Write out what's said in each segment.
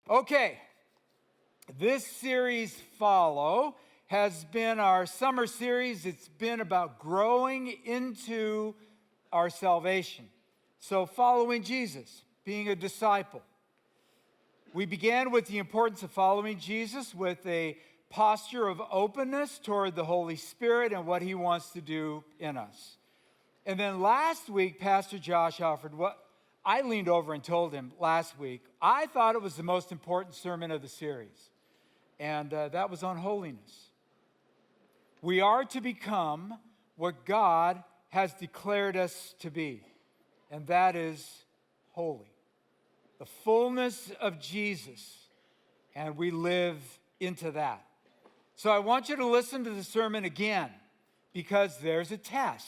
Okay, this series, Follow, has been our summer series. It's been about growing into our salvation. So, following Jesus, being a disciple. We began with the importance of following Jesus with a posture of openness toward the Holy Spirit and what He wants to do in us. And then last week, Pastor Josh offered what I leaned over and told him last week. I thought it was the most important sermon of the series, and that was on holiness. We are to become what God has declared us to be, and that is holy. The fullness of Jesus, and we live into that. So I want you to listen to the sermon again, because there's a test.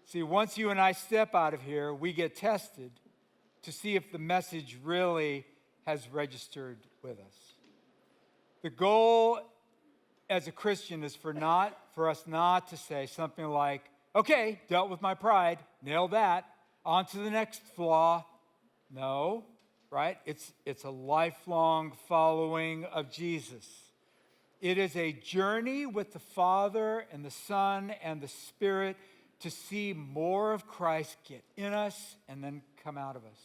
See, once you and I step out of here, we get tested to see if the message really has registered with us. The goal as a Christian is for us not to say something like, okay, dealt with my pride, nailed that, on to the next flaw. No, right? It's a lifelong following of Jesus. It is a journey with the Father and the Son and the Spirit to see more of Christ get in us and then come out of us.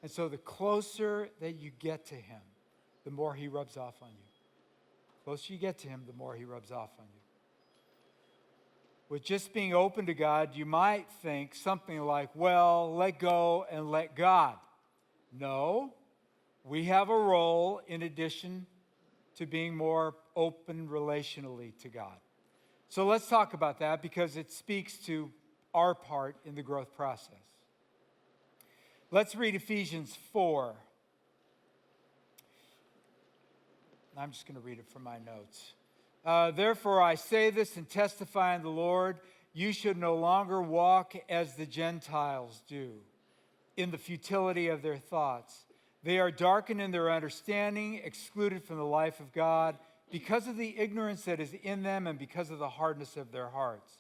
And so the closer that you get to Him, the more He rubs off on you. The closer you get to Him, the more He rubs off on you. With just being open to God, you might think something like, well, let go and let God. No, we have a role in addition to being more open relationally to God. So let's talk about that because it speaks to our part in the growth process. Let's read Ephesians 4. I'm just going to read it from my notes. Therefore I say this and testify in the Lord, you should no longer walk as the Gentiles do, in the futility of their thoughts. They are darkened in their understanding, excluded from the life of God, because of the ignorance that is in them and because of the hardness of their hearts.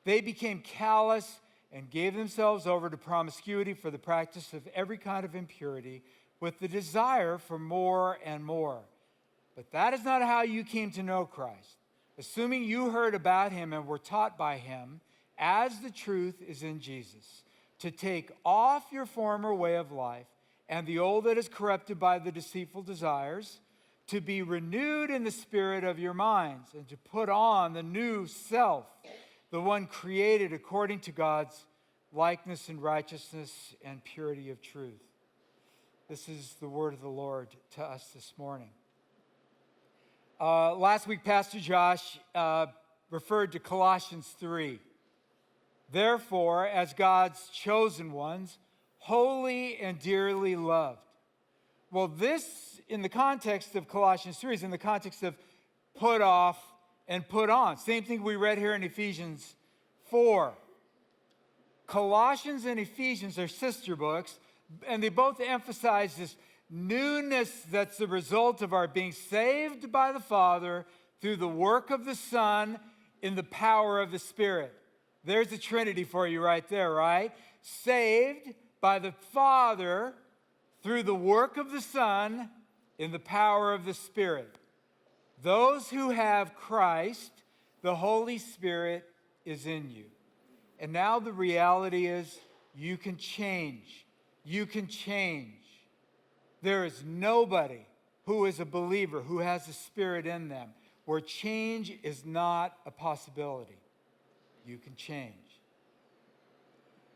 They became callous and gave themselves over to promiscuity for the practice of every kind of impurity, with the desire for more and more. But that is not how you came to know Christ, assuming you heard about Him and were taught by Him, as the truth is in Jesus, to take off your former way of life and the old that is corrupted by the deceitful desires, to be renewed in the spirit of your minds, and to put on the new self, the one created according to God's likeness and righteousness and purity of truth. This is the word of the Lord to us this morning. Last week, Pastor Josh referred to Colossians 3. Therefore, as God's chosen ones, holy and dearly loved. Well, this, in the context of Colossians 3, is in the context of put off and put on. Same thing we read here in Ephesians 4. Colossians and Ephesians are sister books, and they both emphasize this newness that's the result of our being saved by the Father through the work of the Son in the power of the Spirit. There's the Trinity for you right there, right? Saved by the Father through the work of the Son in the power of the Spirit. Those who have Christ, the Holy Spirit is in you. And now the reality is you can change. You can change. There is nobody who is a believer who has the Spirit in them where change is not a possibility. You can change.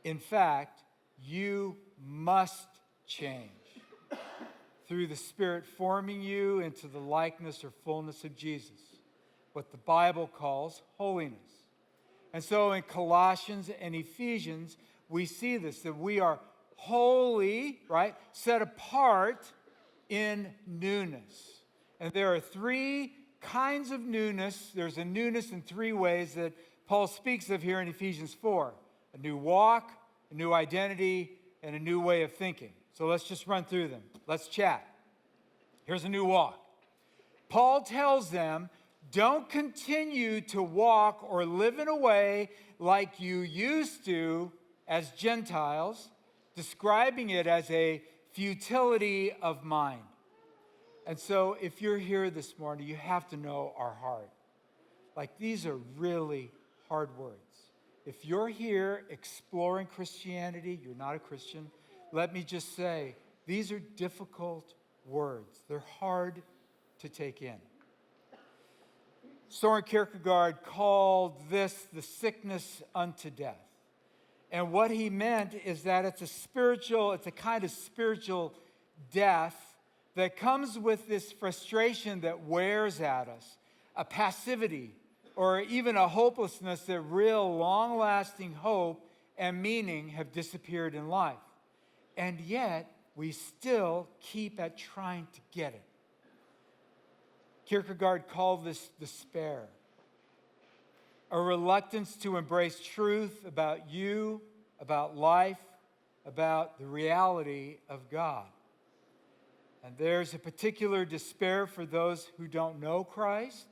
In fact, you must change through the Spirit forming you into the likeness or fullness of Jesus, what the Bible calls holiness. And so in Colossians and Ephesians, we see this, that we are holy, right? Set apart in newness. And there are three kinds of newness. There's a newness in three ways that Paul speaks of here in Ephesians 4. A new walk, a new identity, and a new way of thinking. So let's just run through them. Let's chat. Here's a new walk. Paul tells them, don't continue to walk or live in a way like you used to as Gentiles, describing it as a futility of mind. And so if you're here this morning, you have to know our heart. Like, these are really hard words. If you're here exploring Christianity, you're not a Christian, let me just say, these are difficult words. They're hard to take in. Soren Kierkegaard called this the sickness unto death. And what he meant is that it's a kind of spiritual death that comes with this frustration that wears at us, a passivity, or even a hopelessness that real long-lasting hope and meaning have disappeared in life. And yet, we still keep at trying to get it. Kierkegaard called this despair, a reluctance to embrace truth about you, about life, about the reality of God. And there's a particular despair for those who don't know Christ,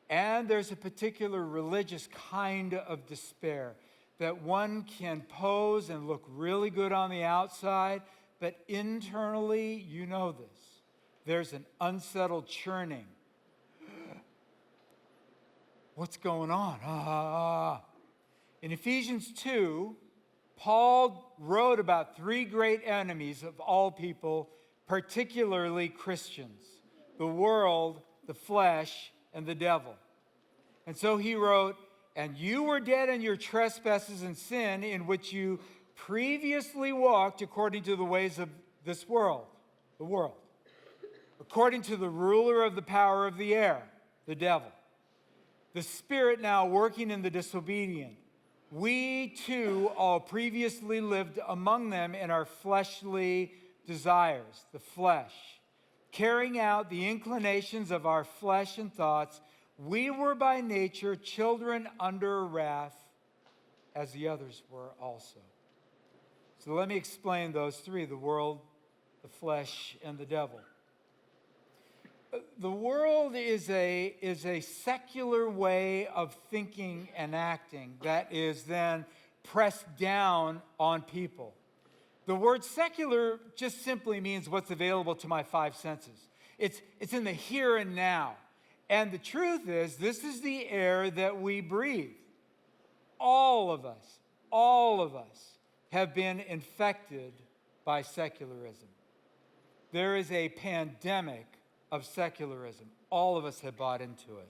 and there's a particular religious kind of despair that one can pose and look really good on the outside, but internally, you know this. There's an unsettled churning. What's going on? In Ephesians 2, Paul wrote about three great enemies of all people, particularly Christians: the world, the flesh, and the devil. And so he wrote, "And you were dead in your trespasses and sin, in which you previously walked according to the ways of this world," the world, "according to the ruler of the power of the air," the devil, "the spirit now working in the disobedient. We too all previously lived among them in our fleshly desires," the flesh, "carrying out the inclinations of our flesh and thoughts. We were by nature children under wrath, as the others were also." So let me explain those three: the world, the flesh, and the devil. The world is a secular way of thinking and acting that is then pressed down on people. The word secular just simply means what's available to my five senses. It's in the here and now. And the truth is, this is the air that we breathe. All of us have been infected by secularism. There is a pandemic of secularism. All of us have bought into it.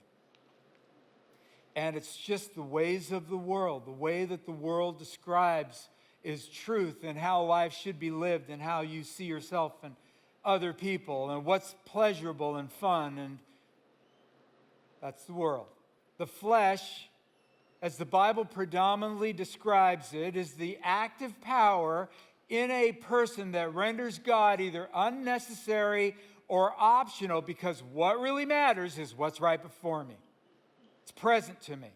And it's just the ways of the world, the way that the world describes is truth and how life should be lived and how you see yourself and other people and what's pleasurable and fun, and that's the world. The flesh, as the Bible predominantly describes it, is the active power in a person that renders God either unnecessary or optional, because what really matters is what's right before me. It's present to me.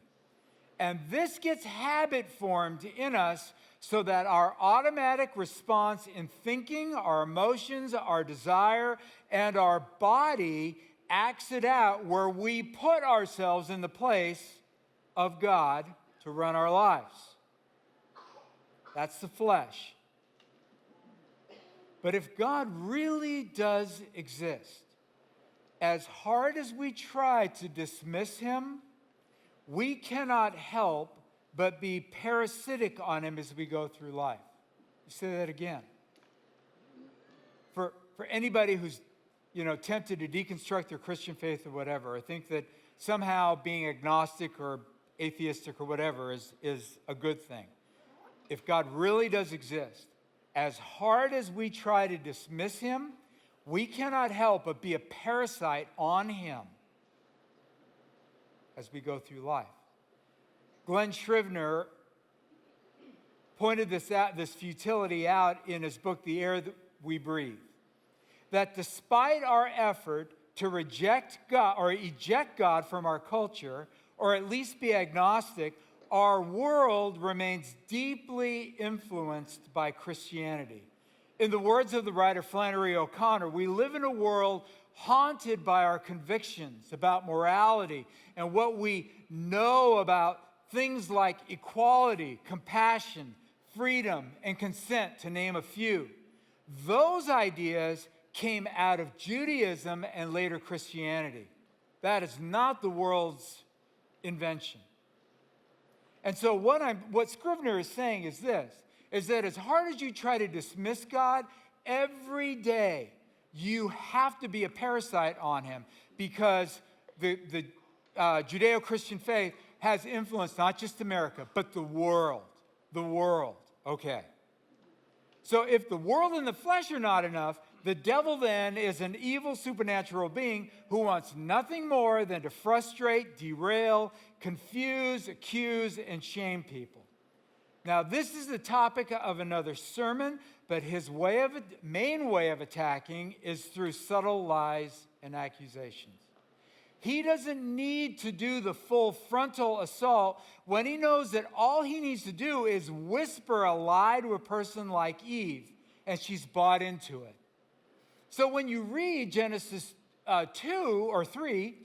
And this gets habit formed in us so that our automatic response in thinking, our emotions, our desire, and our body acts it out where we put ourselves in the place of God to run our lives. That's the flesh. But if God really does exist, as hard as we try to dismiss him, we cannot help but be parasitic on him as we go through life. You say that again. For anybody who's tempted to deconstruct their Christian faith or whatever, or think that somehow being agnostic or atheistic or whatever is a good thing. If God really does exist, as hard as we try to dismiss him, we cannot help but be a parasite on him as we go through life. Glenn Scrivener pointed this futility out in his book, The Air That We Breathe. That despite our effort to reject God or eject God from our culture, or at least be agnostic, our world remains deeply influenced by Christianity. In the words of the writer Flannery O'Connor, we live in a world haunted by our convictions about morality and what we know about things like equality, compassion, freedom, and consent, to name a few. Those ideas came out of Judaism and later Christianity. That is not the world's invention. And so what Scrivener is saying is this, is that as hard as you try to dismiss God, every day you have to be a parasite on him, because the Judeo-Christian faith has influenced not just America, but the world. The world, okay. So if the world and the flesh are not enough, the devil then is an evil supernatural being who wants nothing more than to frustrate, derail, confuse, accuse, and shame people. Now, this is the topic of another sermon, but his main way of attacking is through subtle lies and accusations. He doesn't need to do the full frontal assault when he knows that all he needs to do is whisper a lie to a person like Eve, and she's bought into it. So when you read Genesis 2 or 3,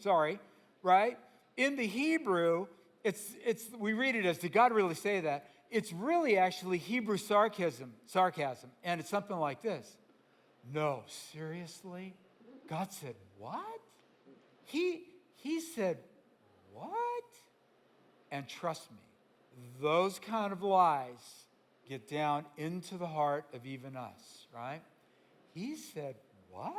right? In the Hebrew, we read it as, did God really say that? It's really actually Hebrew sarcasm, and it's something like this. No, seriously? God said, what? He said, what? And trust me, those kind of lies get down into the heart of even us, right? He said, what?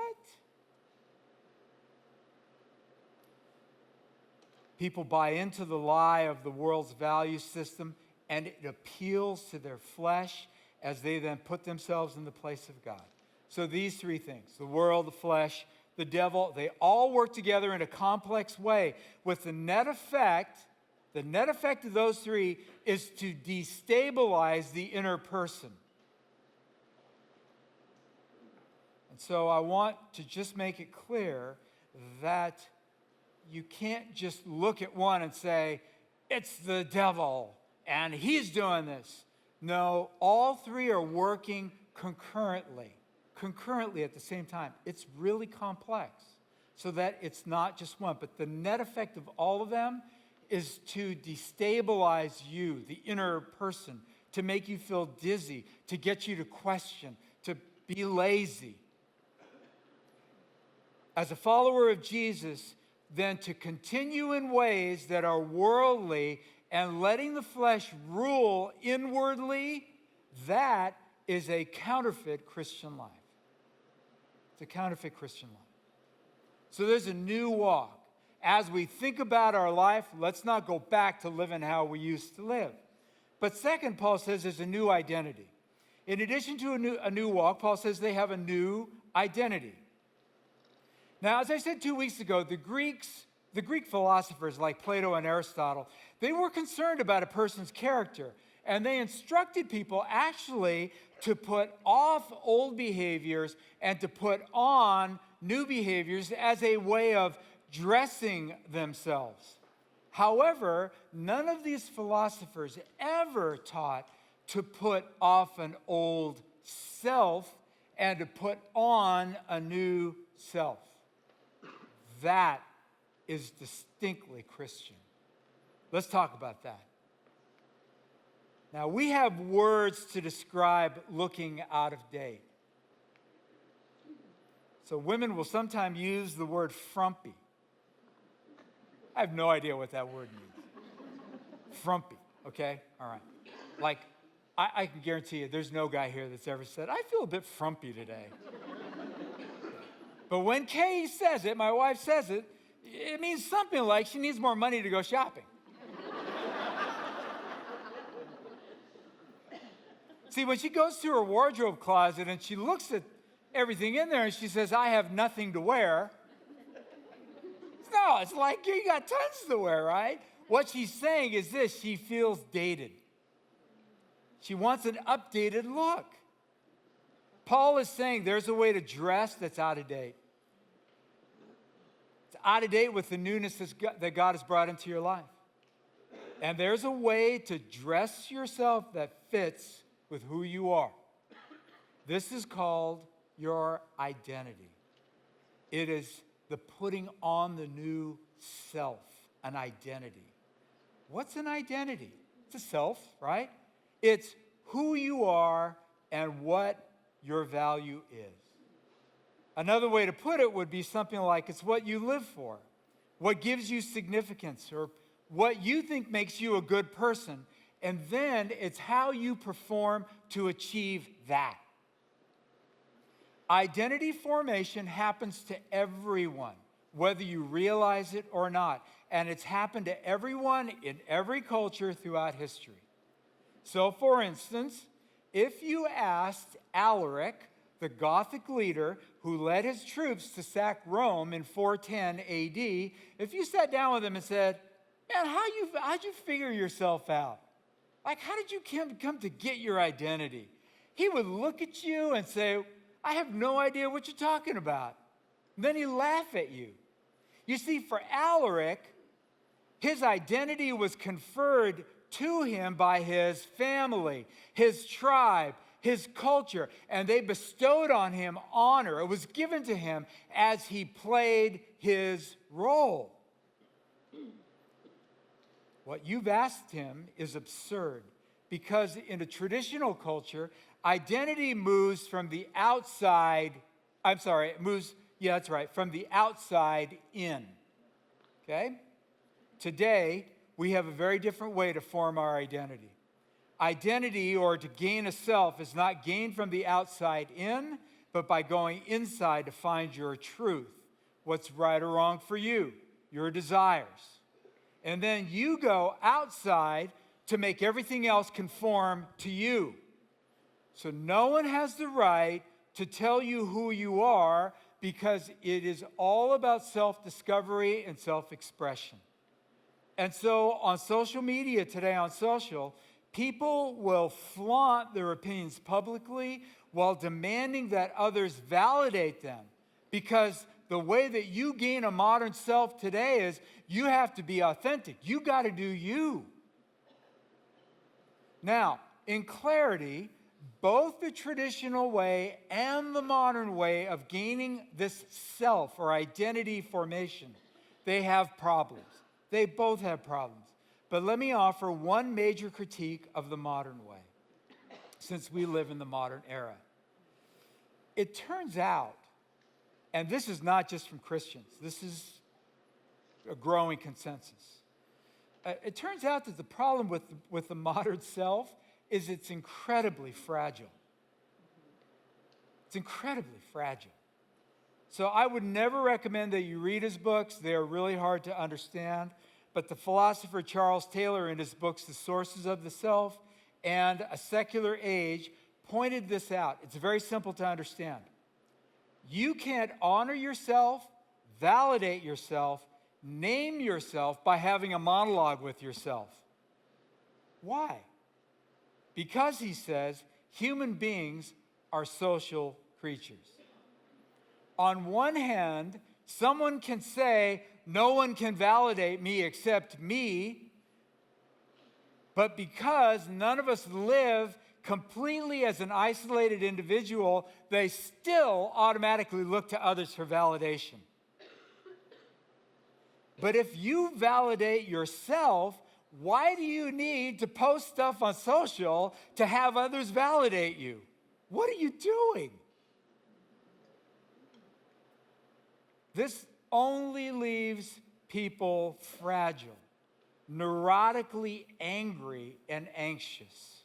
People buy into the lie of the world's value system, and it appeals to their flesh as they then put themselves in the place of God. So these three things, the world, the flesh, the devil, they all work together in a complex way, with the net effect of those three is to destabilize the inner person. And so I want to just make it clear that you can't just look at one and say, it's the devil and he's doing this. No, all three are working concurrently at the same time. It's really complex, so that it's not just one. But the net effect of all of them is to destabilize you, the inner person, to make you feel dizzy, to get you to question, to be lazy. As a follower of Jesus, then to continue in ways that are worldly and letting the flesh rule inwardly, that is a counterfeit Christian life. It's a counterfeit Christian life. So there's a new walk. As we think about our life, let's not go back to living how we used to live. But second, Paul says there's a new identity. In addition to a new walk, Paul says they have a new identity. Now, as I said 2 weeks ago, the Greek philosophers like Plato and Aristotle, they were concerned about a person's character, and they instructed people actually to put off old behaviors and to put on new behaviors as a way of dressing themselves. However, none of these philosophers ever taught to put off an old self and to put on a new self. That is distinctly Christian. Let's talk about that. Now, we have words to describe looking out of date. So women will sometimes use the word frumpy. I have no idea what that word means. Frumpy, okay? All right. Like, I can guarantee you there's no guy here that's ever said, I feel a bit frumpy today. But when Kay says it, my wife says it, it means something like she needs more money to go shopping. See, when she goes through her wardrobe closet and she looks at everything in there and she says, I have nothing to wear. No, it's like you got tons to wear, right? What she's saying is this: she feels dated. She wants an updated look. Paul is saying there's a way to dress that's out of date. It's out of date with the newness that God has brought into your life. And there's a way to dress yourself that fits with who you are. This is called your identity. It is the putting on the new self, an identity. What's an identity? It's a self, right? It's who you are and what your value is. Another way to put it would be something like it's what you live for, what gives you significance, or what you think makes you a good person. And then it's how you perform to achieve that. Identity formation happens to everyone, whether you realize it or not. And it's happened to everyone in every culture throughout history. So, for instance, if you asked Alaric, the Gothic leader who led his troops to sack Rome in 410 AD, if you sat down with him and said, man, how'd you figure yourself out? Like, how did you come to get your identity? He would look at you and say, I have no idea what you're talking about. And then he'd laugh at you. You see, for Alaric, his identity was conferred to him by his family, his tribe, his culture, and they bestowed on him honor. It was given to him as he played his role. What you've asked him is absurd because in a traditional culture, identity moves from the outside, from the outside in. Okay? Today, we have a very different way to form our identity. Identity, or to gain a self, is not gained from the outside in, but by going inside to find your truth, what's right or wrong for you, your desires. And then you go outside to make everything else conform to you. So no one has the right to tell you who you are because it is all about self-discovery and self-expression. And so on social media today, on social, people will flaunt their opinions publicly while demanding that others validate them, because the way that you gain a modern self today is you have to be authentic. You got to do you. Now, in clarity, both the traditional way and the modern way of gaining this self or identity formation, they have problems. They both have problems. But let me offer one major critique of the modern way, since we live in the modern era. It turns out, and this is not just from Christians, this is a growing consensus. It turns out that the problem with the modern self is it's incredibly fragile. It's incredibly fragile. So I would never recommend that you read his books. They are really hard to understand. But the philosopher Charles Taylor, in his books, The Sources of the Self and A Secular Age, pointed this out. It's very simple to understand. You can't honor yourself, validate yourself, name yourself by having a monologue with yourself. Why? Because, he says, human beings are social creatures. On one hand, someone can say, no one can validate me except me, but because none of us live completely as an isolated individual, they still automatically look to others for validation. But if you validate yourself, why do you need to post stuff on social to have others validate you? What are you doing? This only leaves people fragile, neurotically angry and anxious.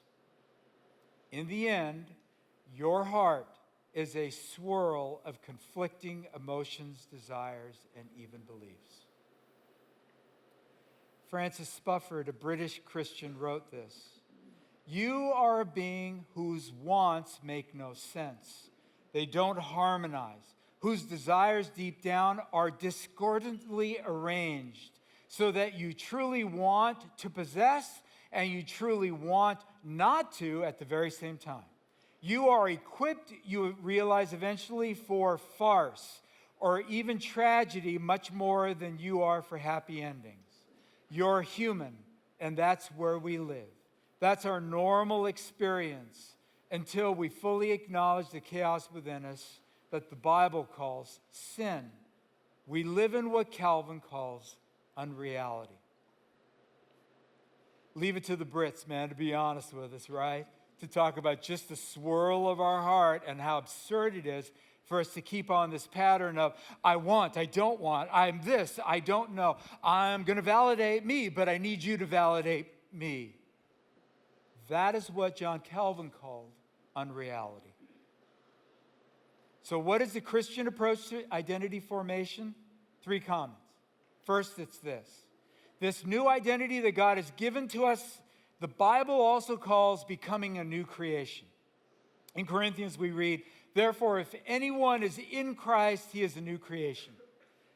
In the end, your heart is a swirl of conflicting emotions, desires, and even beliefs. Francis Spufford, a British Christian, wrote this: "You are a being whose wants make no sense. They don't harmonize, whose desires deep down are discordantly arranged, so that you truly want to possess and you truly want not to at the very same time. You are equipped, you realize eventually, for farce or even tragedy much more than you are for happy endings. You're human, and that's where we live. That's our normal experience until we fully acknowledge the chaos within us that the Bible calls sin. We live in what Calvin calls unreality." Leave it to the Brits, man, to be honest with us, right? to talk about just the swirl of our heart and how absurd it is for us to keep on this pattern of, I want, I don't want, I'm this, I don't know. I'm going to validate me, but I need you to validate me. That is what John Calvin called unreality. So what is the Christian approach to identity formation? 3 comments. First, it's this. This new identity that God has given to us, the Bible also calls becoming a new creation. In Corinthians we read, therefore, if anyone is in Christ, he is a new creation.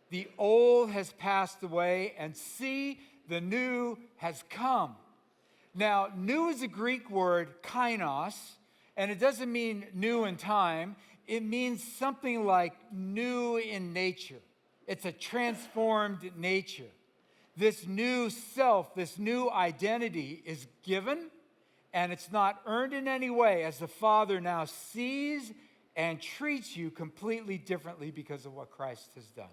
The old has passed away, and see, the new has come. Now, new is a Greek word, kainos, and it doesn't mean new in time. It means something like new in nature. It's a transformed nature. This new self, this new identity is given, and it's not earned in any way, as the Father now sees and treats you completely differently because of what Christ has done.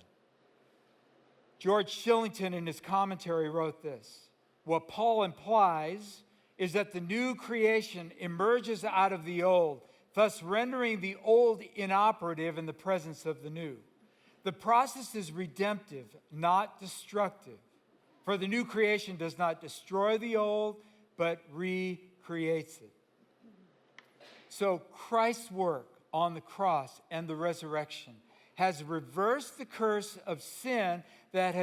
George Shillington, in his commentary, wrote this. What Paul implies is that the new creation emerges out of the old, thus rendering the old inoperative in the presence of the new. The process is redemptive, not destructive. For the new creation does not destroy the old, but recreates it. So Christ's work on the cross and the resurrection has reversed the curse of sin that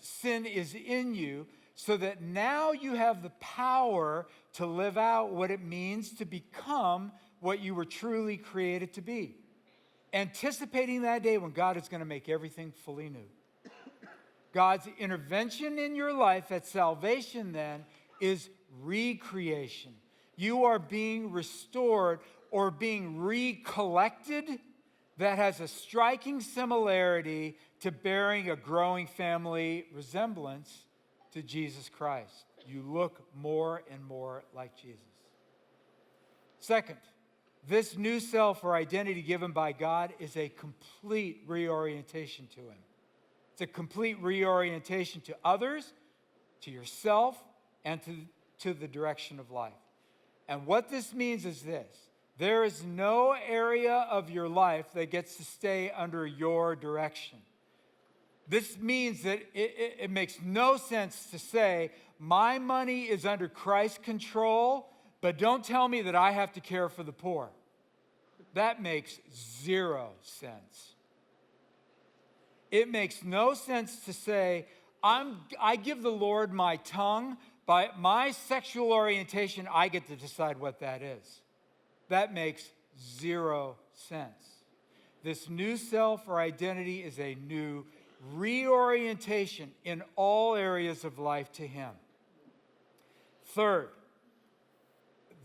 sin is in you, so that now you have the power to live out what it means to become what you were truly created to be. Anticipating that day when God is going to make everything fully new. God's intervention in your life at salvation then is recreation. You are being restored or being recollected. That has a striking similarity to bearing a growing family resemblance to Jesus Christ. You look more and more like Jesus. Second, this new self or identity given by God is a complete reorientation to Him. It's a complete reorientation to others, to yourself, and to the direction of life. And what this means is this. There is no area of your life that gets to stay under your direction. This means that it makes no sense to say, my money is under Christ's control, but don't tell me that I have to care for the poor. That makes zero sense. It makes no sense to say, I give the Lord my tongue, by my sexual orientation, I get to decide what that is. That makes zero sense. This new self or identity is a new reorientation in all areas of life to Him. Third,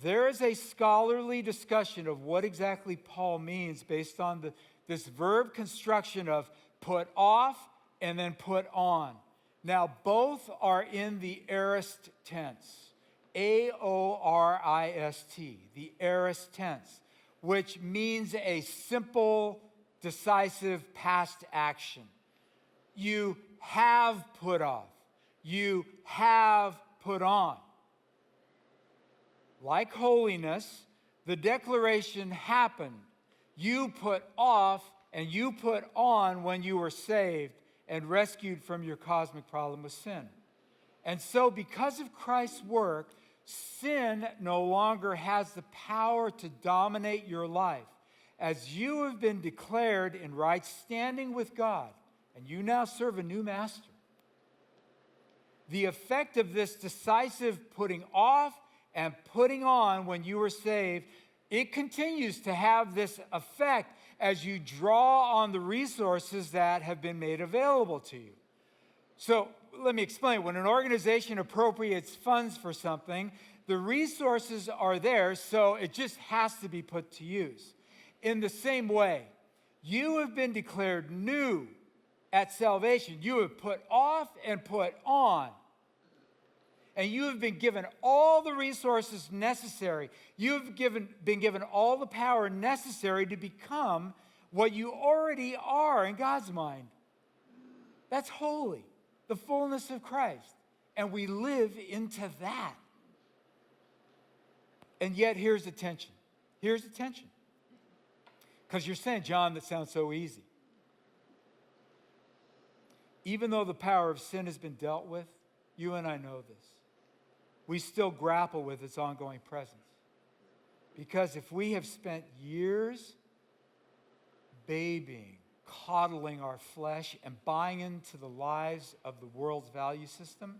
there is a scholarly discussion of what exactly Paul means based on this verb construction of put off and then put on. Now, both are in the aorist tense, A-O-R-I-S-T, the aorist tense, which means a simple, decisive past action. You have put off. You have put on. Like holiness, the declaration happened. You put off and you put on when you were saved and rescued from your cosmic problem with sin. And so because of Christ's work, sin no longer has the power to dominate your life, as you have been declared in right standing with God, and you now serve a new master. The effect of this decisive putting off and putting on when you were saved, it continues to have this effect as you draw on the resources that have been made available to you. So let me explain. When an organization appropriates funds for something, the resources are there, so it just has to be put to use. In the same way, you have been declared new at salvation. You have put off and put on. And you have been given all the resources necessary. You've been given all the power necessary to become what you already are in God's mind. That's holy, the fullness of Christ. And we live into that. And yet, here's the tension. Here's the tension. Because you're saying, John, that sounds so easy. Even though the power of sin has been dealt with, you and I know this. We still grapple with its ongoing presence. Because if we have spent years babying, coddling our flesh, and buying into the lies of the world's value system,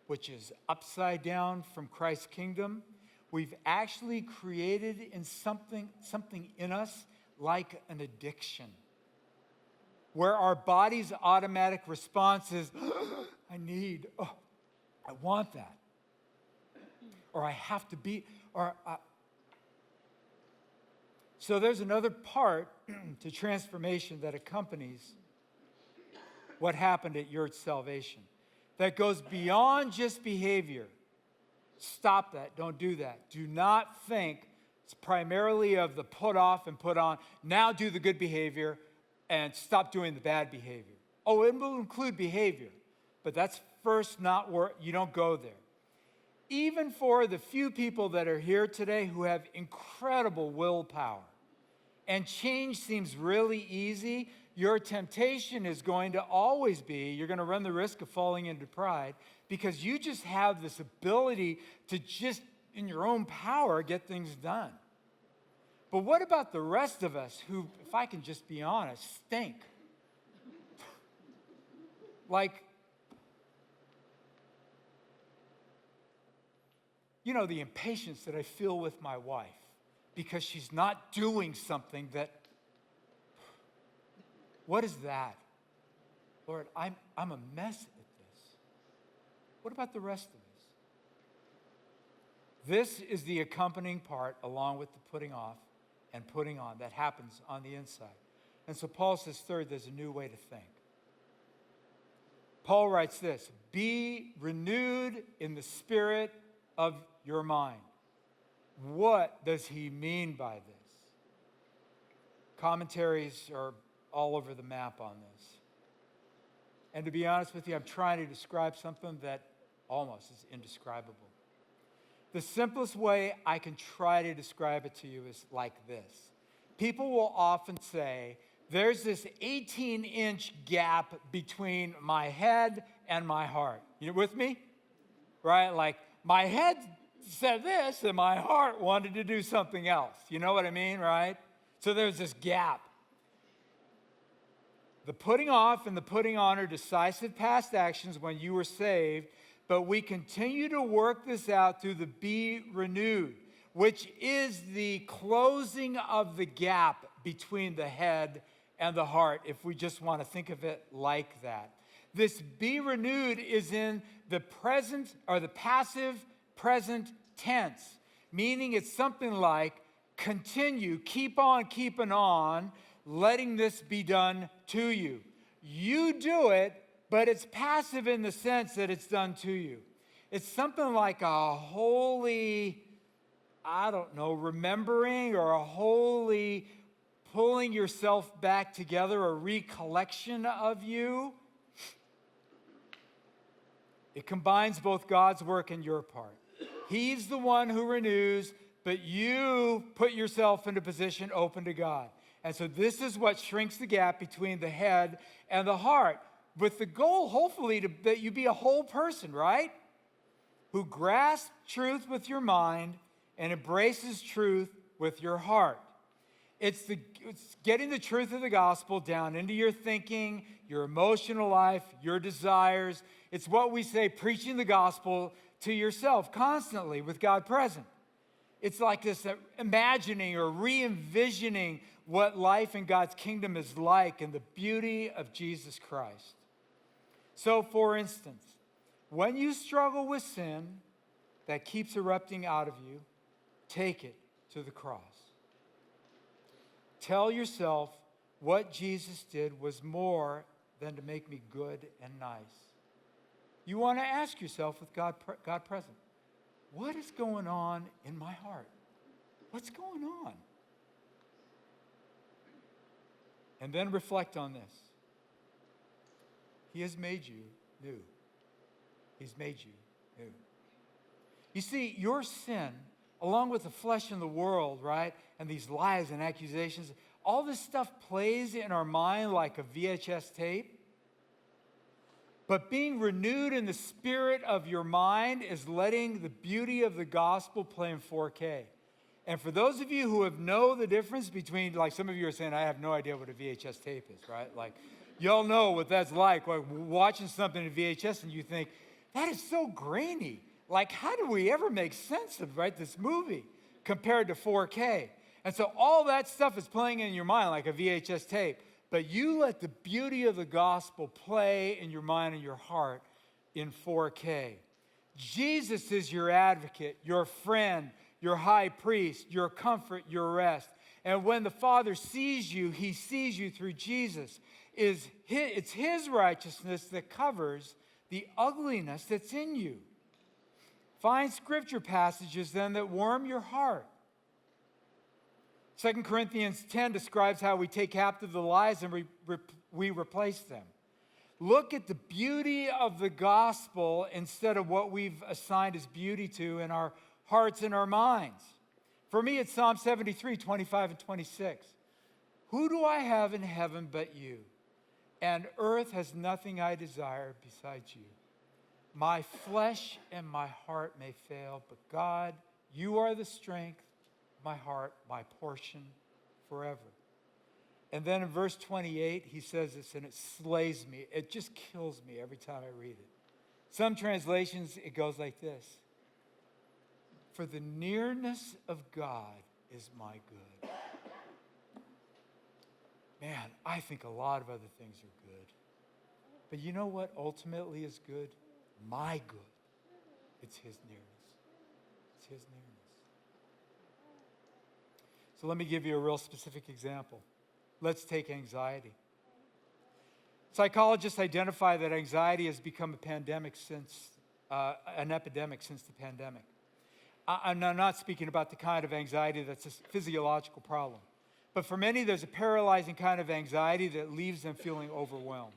which is upside down from Christ's kingdom, we've actually created in something in us like an addiction, where our body's automatic response is, I want that. Or I have to be, So there's another part to transformation that accompanies what happened at your salvation that goes beyond just behavior. Stop that. Don't do that. Do not think it's primarily of the put off and put on. Now do the good behavior and stop doing the bad behavior. Oh, it will include behavior, but that's first not where you don't go there. Even for the few people that are here today who have incredible willpower and change seems really easy, your temptation is going to always be, you're going to run the risk of falling into pride because you just have this ability to just, in your own power, get things done. But what about the rest of us who, if I can just be honest, stink? Like, the impatience that I feel with my wife because she's not doing something that, what is that? Lord, I'm a mess at this. What about the rest of us? This is the accompanying part along with the putting off and putting on that happens on the inside. And so Paul says, third, there's a new way to think. Paul writes this, be renewed in the spirit of your mind. What does he mean by this? Commentaries are all over the map on this. And to be honest with you, I'm trying to describe something that almost is indescribable. The simplest way I can try to describe it to you is like this. People will often say, there's this 18-inch gap between my head and my heart. You with me? Right? Like, my head said this and my heart wanted to do something else. You know what I mean, right? So there's this gap. The putting off and the putting on are decisive past actions when you were saved, but we continue to work this out through the be renewed, which is the closing of the gap between the head and the heart, if we just want to think of it like that. This be renewed is in the present or the passive present tense, meaning it's something like continue, keep on keeping on, letting this be done to you. You do it, but it's passive in the sense that it's done to you. It's something like a holy, remembering or a holy pulling yourself back together, a recollection of you. It combines both God's work and your part. He's the one who renews, but you put yourself in a position open to God. And so this is what shrinks the gap between the head and the heart, with the goal, hopefully, that you be a whole person, right? Who grasps truth with your mind and embraces truth with your heart. It's getting the truth of the gospel down into your thinking, your emotional life, your desires. It's what we say, preaching the gospel to yourself constantly with God present. It's like this imagining or re-envisioning what life in God's kingdom is like and the beauty of Jesus Christ. So, for instance, when you struggle with sin that keeps erupting out of you, take it to the cross. Tell yourself what Jesus did was more than to make me good and nice. You want to ask yourself with God present, what is going on in my heart? What's going on? And then reflect on this. He has made you new. He's made you new. You see, your sin, along with the flesh and the world, right? And these lies and accusations, all this stuff plays in our mind like a VHS tape. But being renewed in the spirit of your mind is letting the beauty of the gospel play in 4K. And for those of you who know the difference between, like some of you are saying, I have no idea what a VHS tape is, right? Like, y'all know what that's like watching something in VHS and you think, that is so grainy. Like, how do we ever make sense of, right, this movie compared to 4K? And so all that stuff is playing in your mind like a VHS tape. But you let the beauty of the gospel play in your mind and your heart in 4K. Jesus is your advocate, your friend, your high priest, your comfort, your rest. And when the Father sees you, he sees you through Jesus. It's his righteousness that covers the ugliness that's in you. Find scripture passages then that warm your heart. 2 Corinthians 10 describes how we take captive the lies and we replace them. Look at the beauty of the gospel instead of what we've assigned as beauty to in our hearts and our minds. For me, it's Psalm 73, 25 and 26. Who do I have in heaven but you? And earth has nothing I desire besides you. My flesh and my heart may fail, but God, you are the strength of my heart, my portion forever. And then in verse 28, he says this, and it slays me. It just kills me every time I read it. Some translations, it goes like this. For the nearness of God is my good. Man, I think a lot of other things are good. But you know what ultimately is good? My good. It's his nearness. It's his nearness. So let me give you a real specific example. Let's take anxiety. Psychologists identify that anxiety has become an epidemic since the pandemic. I'm not speaking about the kind of anxiety that's a physiological problem. But for many, there's a paralyzing kind of anxiety that leaves them feeling overwhelmed.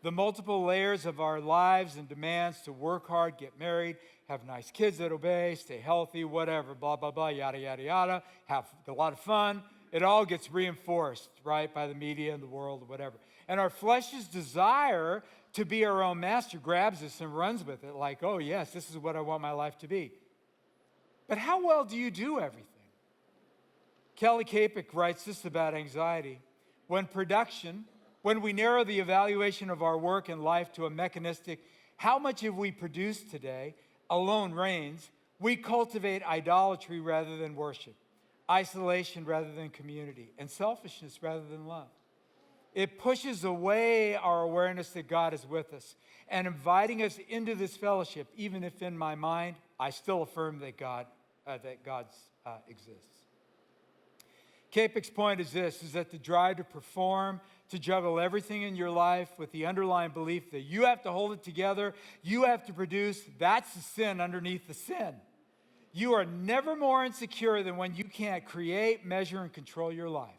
The multiple layers of our lives and demands to work hard, get married, have nice kids that obey, stay healthy, whatever, blah, blah, blah, yada, yada, yada, have a lot of fun. It all gets reinforced, right, by the media and the world or whatever. And our flesh's desire to be our own master grabs us and runs with it like, oh, yes, this is what I want my life to be. But how well do you do everything? Kelly Kapik writes this about anxiety. When we narrow the evaluation of our work and life to a mechanistic, how much have we produced today, alone reigns, we cultivate idolatry rather than worship, isolation rather than community, and selfishness rather than love. It pushes away our awareness that God is with us and inviting us into this fellowship, even if in my mind, I still affirm that God exists. Kapik's point is this, is that the drive to perform, to juggle everything in your life with the underlying belief that you have to hold it together, you have to produce, that's the sin underneath the sin. You are never more insecure than when you can't create, measure, and control your life.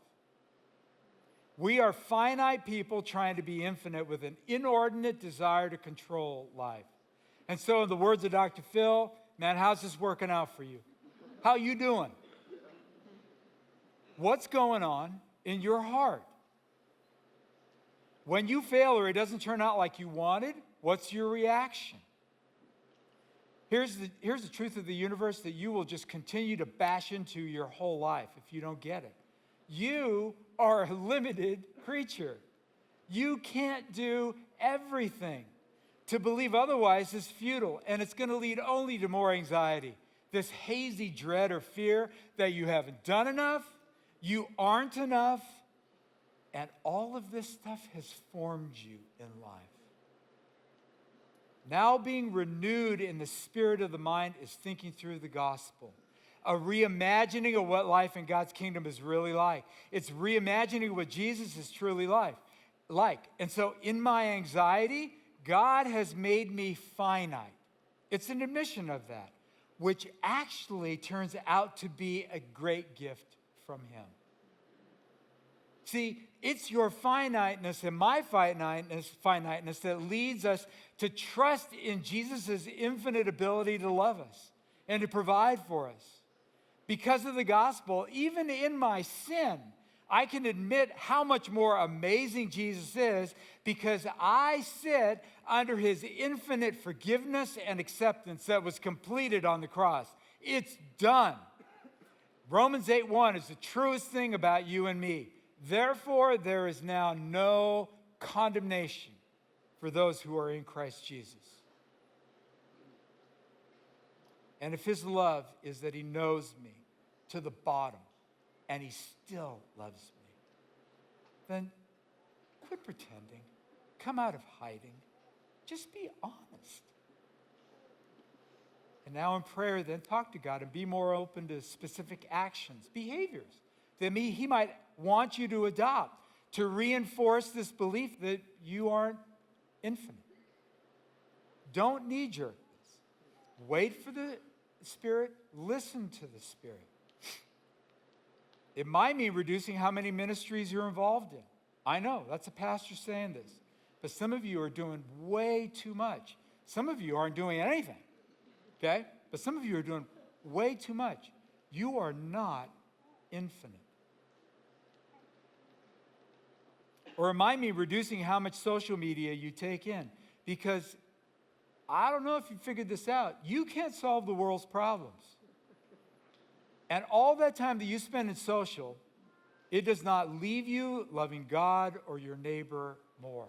We are finite people trying to be infinite with an inordinate desire to control life. And so in the words of Dr. Phil, man, how's this working out for you? How you doing? What's going on in your heart? When you fail or it doesn't turn out like you wanted, what's your reaction? Here's the truth of the universe that you will just continue to bash into your whole life if you don't get it. You are a limited creature. You can't do everything. To believe otherwise is futile, and it's going to lead only to more anxiety. This hazy dread or fear that you haven't done enough, you aren't enough, and all of this stuff has formed you in life. Now being renewed in the spirit of the mind is thinking through the gospel. A reimagining of what life in God's kingdom is really like. It's reimagining what Jesus is truly like. And so in my anxiety, God has made me finite. It's an admission of that, which actually turns out to be a great gift from him. See, it's your finiteness and my finiteness that leads us to trust in Jesus' infinite ability to love us and to provide for us. Because of the gospel, even in my sin, I can admit how much more amazing Jesus is because I sit under his infinite forgiveness and acceptance that was completed on the cross. It's done. Romans 8:1 is the truest thing about you and me. Therefore, there is now no condemnation for those who are in Christ Jesus. And if his love is that he knows me to the bottom and he still loves me, then quit pretending. Come out of hiding. Just be honest. And now in prayer, then talk to God and be more open to specific actions, behaviors that he might want you to adopt to reinforce this belief that you aren't infinite. Don't knee-jerk this. Wait for the Spirit. Listen to the Spirit. It might mean reducing how many ministries you're involved in. I know, that's a pastor saying this. But some of you are doing way too much. Some of you aren't doing anything. Okay? But some of you are doing way too much. You are not infinite. Or it might mean reducing how much social media you take in. Because I don't know if you figured this out. You can't solve the world's problems. And all that time that you spend in social, it does not leave you loving God or your neighbor more.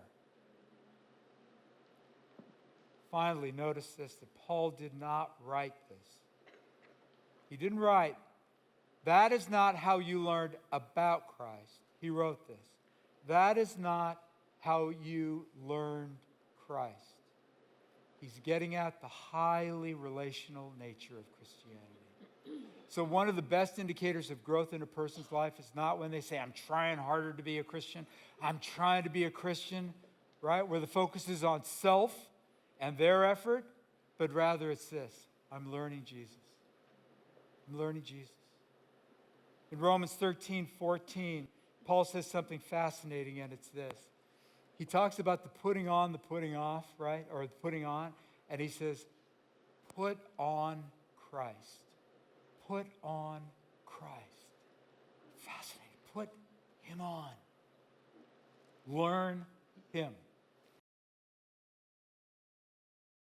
Finally, notice this, that Paul did not write this. He didn't write, that is not how you learned about Christ. He wrote this. That is not how you learned Christ. He's getting at the highly relational nature of Christianity. So one of the best indicators of growth in a person's life is not when they say, I'm trying harder to be a Christian. I'm trying to be a Christian, right? Where the focus is on self and their effort, but rather it's this. I'm learning Jesus. I'm learning Jesus. In Romans 13:14, Paul says something fascinating, and it's this. He talks about the putting on, the putting off, right? Or the putting on, and he says, put on Christ. Put on Christ. Fascinating. Put him on. Learn him.